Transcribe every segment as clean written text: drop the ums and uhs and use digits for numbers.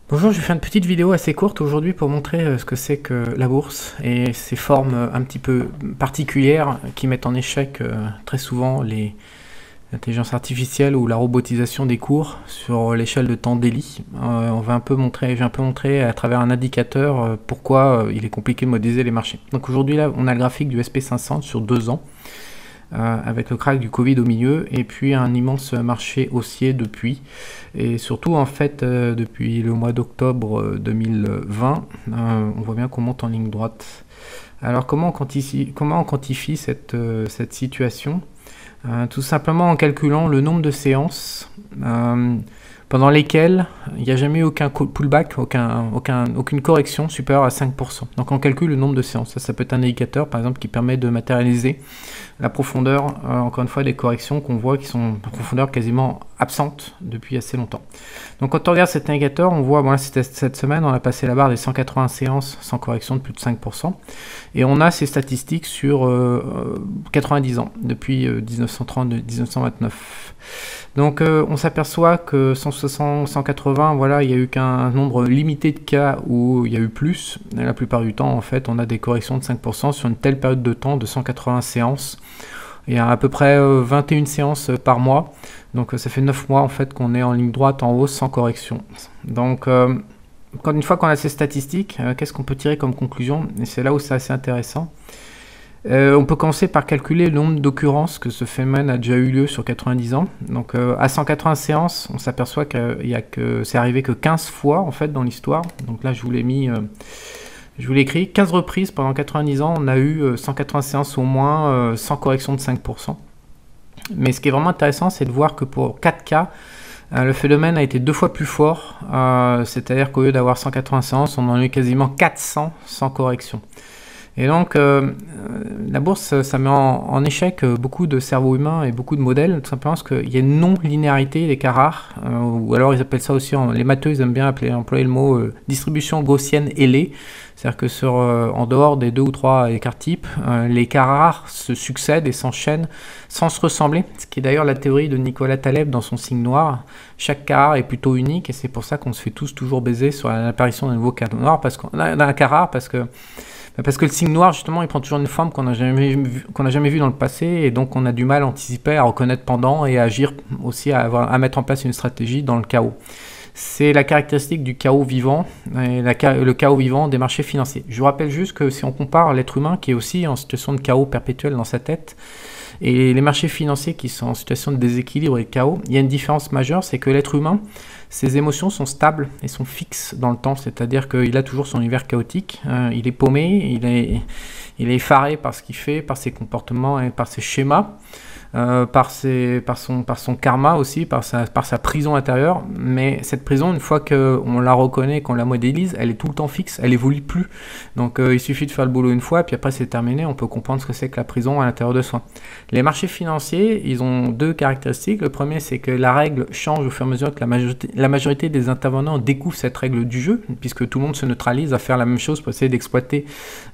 Bonjour, je vais faire une petite vidéo assez courte aujourd'hui pour montrer ce que c'est que la bourse et ses formes un petit peu particulières qui mettent en échec très souvent l'intelligence artificielle ou la robotisation des cours sur l'échelle de temps daily. On va un peu montrer, j'ai un peu montré à travers un indicateur pourquoi il est compliqué de modéliser les marchés. Donc aujourd'hui là, on a le graphique du SP500 sur 2 ans. Avec le crack du Covid au milieu, et puis un immense marché haussier depuis, et surtout en fait depuis le mois d'octobre 2020, on voit bien qu'on monte en ligne droite. Alors comment on quantifie cette situation? Tout simplement en calculant le nombre de séances pendant lesquelles il n'y a jamais eu aucun pullback, aucune correction supérieure à 5%. Donc on calcule le nombre de séances. Ça peut être un indicateur par exemple qui permet de matérialiser la profondeur, encore une fois, des corrections qu'on voit qui sont de profondeur quasiment absente depuis assez longtemps. Donc quand on regarde cet indicateur, on voit, voilà, cette semaine, on a passé la barre des 180 séances sans correction de plus de 5%. Et on a ces statistiques sur 90 ans, depuis 1930-1929. Donc on s'aperçoit que 160, 180, voilà, il n'y a eu qu'un nombre limité de cas où il y a eu plus. Et la plupart du temps, en fait, on a des corrections de 5% sur une telle période de temps de 180 séances. Il y a à peu près 21 séances par mois. Donc ça fait 9 mois en fait qu'on est en ligne droite en hausse sans correction. Donc une fois qu'on a ces statistiques, qu'est-ce qu'on peut tirer comme conclusion? Et c'est là où c'est assez intéressant. On peut commencer par calculer le nombre d'occurrences que ce phénomène a déjà eu lieu sur 90 ans. Donc à 180 séances, on s'aperçoit que c'est arrivé que 15 fois en fait dans l'histoire. Donc là je vous l'ai mis, je vous l'ai écrit, 15 reprises pendant 90 ans, on a eu 180 séances au moins sans correction de 5%. Mais ce qui est vraiment intéressant, c'est de voir que pour 4 cas, le phénomène a été 2 fois plus fort, c'est-à-dire qu'au lieu d'avoir 180 séances, on en a eu quasiment 400 sans correction. Et donc, la bourse, ça met en échec beaucoup de cerveaux humains et beaucoup de modèles, tout simplement parce qu'il y a une non-linéarité des cas rares, ou alors ils appellent ça aussi, les matheux, ils aiment bien employer le mot distribution gaussienne ailée, c'est-à-dire que en dehors des 2 ou 3 écarts types, les cas rares se succèdent et s'enchaînent sans se ressembler, ce qui est d'ailleurs la théorie de Nicolas Taleb dans son signe noir. Chaque cas rare est plutôt unique et c'est pour ça qu'on se fait tous toujours baiser sur l'apparition d'un nouveau cas noir, d'un cas rare, parce que le signe noir, justement, il prend toujours une forme qu'on n'a jamais vue dans le passé, et donc on a du mal à anticiper, à reconnaître pendant, et à agir aussi, à mettre en place une stratégie dans le chaos. C'est la caractéristique du chaos vivant, et le chaos vivant des marchés financiers. Je vous rappelle juste que si on compare l'être humain, qui est aussi en situation de chaos perpétuel dans sa tête, et les marchés financiers qui sont en situation de déséquilibre et de chaos, il y a une différence majeure, c'est que l'être humain, ses émotions sont stables et sont fixes dans le temps, c'est-à-dire qu'il a toujours son univers chaotique, il est paumé, il est effaré par ce qu'il fait, par ses comportements et par ses schémas, par son karma aussi, par sa prison intérieure. Mais cette prison, une fois qu'on la reconnaît, qu'on la modélise, elle est tout le temps fixe, elle évolue plus. Donc il suffit de faire le boulot une fois, et puis après c'est terminé, on peut comprendre ce que c'est que la prison à l'intérieur de soi. Les marchés financiers, ils ont 2 caractéristiques. Le premier, c'est que la règle change au fur et à mesure que la majorité des intervenants découvrent cette règle du jeu, puisque tout le monde se neutralise à faire la même chose pour essayer d'exploiter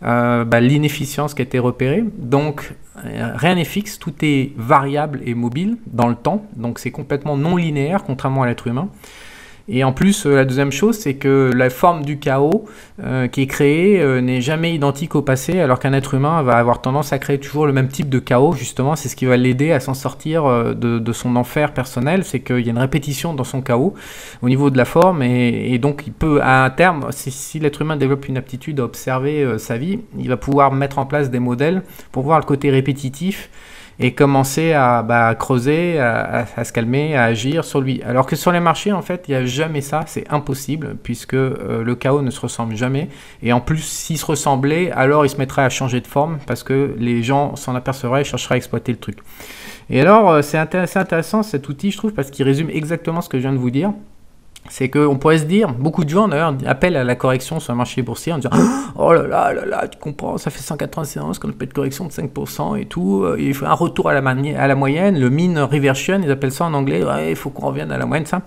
l'inefficience qui a été repérée. Donc rien n'est fixe, tout est variable et mobile dans le temps, donc c'est complètement non linéaire contrairement à l'être humain. Et en plus, la deuxième chose, c'est que la forme du chaos qui est créée n'est jamais identique au passé, alors qu'un être humain va avoir tendance à créer toujours le même type de chaos. Justement, c'est ce qui va l'aider à s'en sortir de son enfer personnel, c'est qu'il y a une répétition dans son chaos au niveau de la forme, et donc il peut, à un terme, si l'être humain développe une aptitude à observer sa vie, il va pouvoir mettre en place des modèles pour voir le côté répétitif et commencer à creuser, à se calmer, à agir sur lui. Alors que sur les marchés, en fait, il n'y a jamais ça, c'est impossible, puisque le chaos ne se ressemble jamais. Et en plus, s'il se ressemblait, alors il se mettrait à changer de forme, parce que les gens s'en apercevraient et chercheraient à exploiter le truc. Et alors, c'est intéressant cet outil, je trouve, parce qu'il résume exactement ce que je viens de vous dire. C'est qu'on pourrait se dire, beaucoup de gens d'ailleurs appellent à la correction sur le marché boursier en disant « Oh là là, tu comprends, ça fait 180 séances qu'on fait de correction de 5% et tout, il faut un retour à la moyenne, le mean reversion, ils appellent ça en anglais, ouais, il faut qu'on revienne à la moyenne, ça. »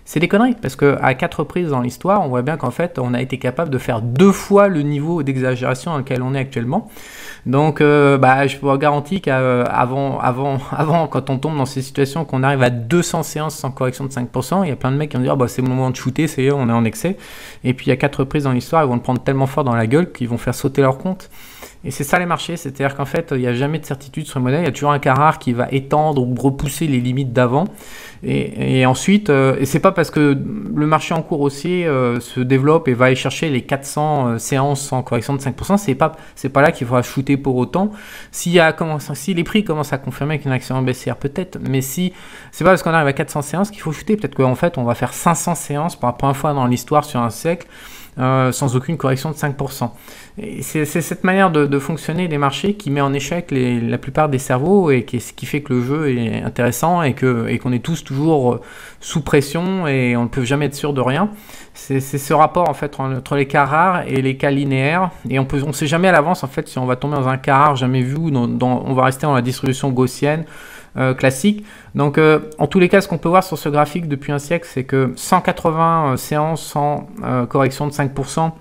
C'est des conneries, parce qu'à 4 reprises dans l'histoire, on voit bien qu'en fait, on a été capable de faire 2 fois le niveau d'exagération dans lequel on est actuellement. Donc, je vous garantis qu'avant, quand on tombe dans ces situations, qu'on arrive à 200 séances sans correction de 5%, il y a plein de mecs qui vont dire c'est le moment de shooter, c'est on est en excès. Et puis, il y a 4 reprises dans l'histoire, ils vont le prendre tellement fort dans la gueule qu'ils vont faire sauter leur compte. Et c'est ça les marchés, c'est-à-dire qu'en fait, il n'y a jamais de certitude sur le modèle, il y a toujours un cas rare qui va étendre ou repousser les limites d'avant. Et ensuite, et c'est pas parce que le marché en cours haussier se développe et va aller chercher les 400 séances sans correction de 5%, c'est pas là qu'il faudra shooter pour autant. Si les prix commencent à confirmer qu'une action baissière, peut-être, mais si c'est pas parce qu'on arrive à 400 séances qu'il faut shooter, peut-être qu'en fait on va faire 500 séances pour la première fois dans l'histoire sur un siècle. Sans aucune correction de 5%. Et c'est cette manière de fonctionner des marchés qui met en échec la plupart des cerveaux et qui fait que le jeu est intéressant et qu'on est tous toujours sous pression et on ne peut jamais être sûr de rien. C'est ce rapport en fait entre les cas rares et les cas linéaires et on sait jamais à l'avance en fait si on va tomber dans un cas rare jamais vu ou on va rester dans la distribution gaussienne classique. Donc en tous les cas, ce qu'on peut voir sur ce graphique depuis un siècle, c'est que 180 séances sans correction de 5%,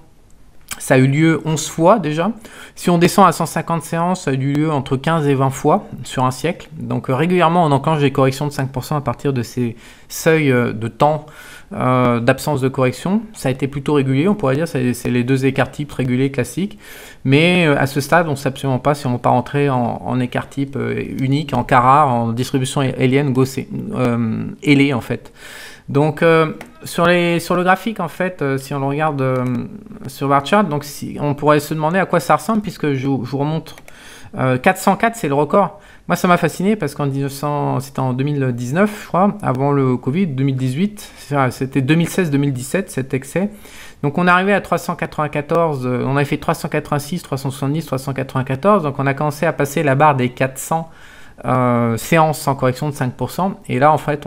ça a eu lieu 11 fois déjà. Si on descend à 150 séances, ça a eu lieu entre 15 et 20 fois sur un siècle. Donc régulièrement, on enclenche des corrections de 5% à partir de ces seuils de temps d'absence de correction. Ça a été plutôt régulier, on pourrait dire, c'est les 2 écarts types réguliers classiques. Mais à ce stade, on ne sait absolument pas si on ne va pas rentrer en écart type unique, en cas rare, en distribution élienne, ailée en fait. Donc sur le graphique en fait, si on le regarde sur Varchart, donc on pourrait se demander à quoi ça ressemble puisque je vous remontre 404, c'est le record. Moi ça m'a fasciné parce c'était en 2019 je crois, avant le Covid, 2018, c'était 2016-2017 cet excès. Donc on est arrivé à 394, on avait fait 386, 370, 394, donc on a commencé à passer la barre des 400 séances sans correction de 5%, et là en fait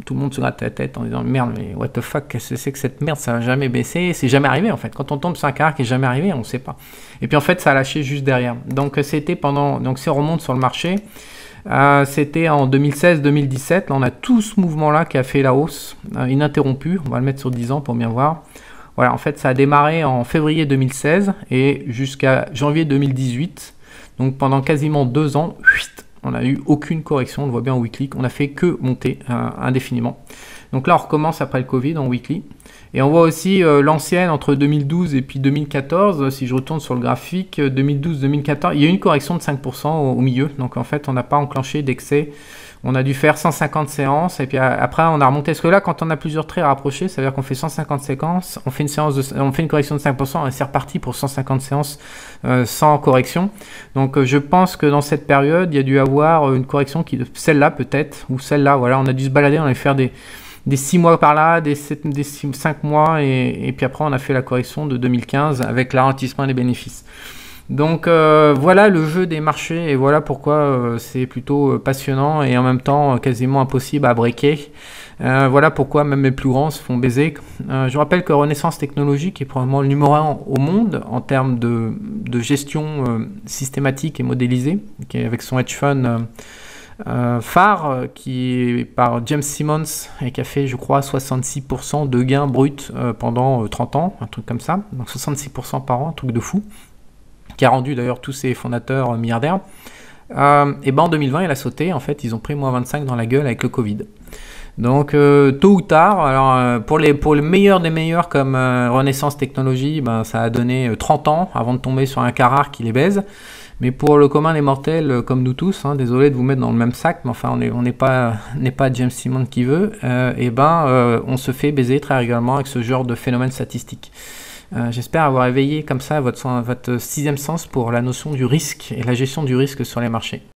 tout le monde se gratte la tête en disant merde, mais what the fuck, qu'est-ce que c'est que cette merde, ça va jamais baisser, c'est jamais arrivé en fait, quand on tombe sur un cas qui est jamais arrivé, on ne sait pas, et puis en fait ça a lâché juste derrière. Donc c'était donc si on remonte sur le marché, c'était en 2016-2017, là on a tout ce mouvement là qui a fait la hausse ininterrompue, on va le mettre sur 10 ans pour bien voir. Voilà, en fait ça a démarré en février 2016 et jusqu'à janvier 2018, donc pendant quasiment 2 ans, on n'a eu aucune correction, on le voit bien en weekly, on n'a fait que monter indéfiniment. Donc là on recommence après le Covid en weekly. Et on voit aussi l'ancienne entre 2012 et puis 2014, si je retourne sur le graphique, 2012-2014, il y a eu une correction de 5% au milieu, donc en fait on n'a pas enclenché d'excès. On a dû faire 150 séances et puis après on a remonté. Parce que là, quand on a plusieurs traits rapprochés, ça veut dire qu'on fait 150 séquences, on fait une correction de 5% et c'est reparti pour 150 séances sans correction. Donc je pense que dans cette période, il y a dû avoir une correction celle-là peut-être, ou celle-là, voilà, on a dû se balader, on allait faire des 6 mois par là, des 5 mois et puis après on a fait la correction de 2015 avec l'arrondissement des bénéfices. Donc voilà le jeu des marchés et voilà pourquoi c'est plutôt passionnant et en même temps quasiment impossible à breaker. Voilà pourquoi même les plus grands se font baiser. Je rappelle que Renaissance Technologique est probablement le numéro 1 au monde en termes de gestion systématique et modélisée, qui est avec son hedge fund phare qui est par James Simons et qui a fait je crois 66% de gains bruts pendant 30 ans, un truc comme ça, donc 66% par an, un truc de fou, qui a rendu d'ailleurs tous ses fondateurs milliardaires. Et ben en 2020 il a sauté, en fait ils ont pris moins 25 dans la gueule avec le Covid. Donc tôt ou tard, alors pour le meilleur des meilleurs comme Renaissance Technologies, ben, ça a donné 30 ans avant de tomber sur un cas rare qui les baise. Mais pour le commun des mortels comme nous tous, hein, désolé de vous mettre dans le même sac, mais enfin on n'est pas James Simon qui veut, et ben on se fait baiser très régulièrement avec ce genre de phénomène statistique. J'espère avoir éveillé comme ça votre sixième sens pour la notion du risque et la gestion du risque sur les marchés.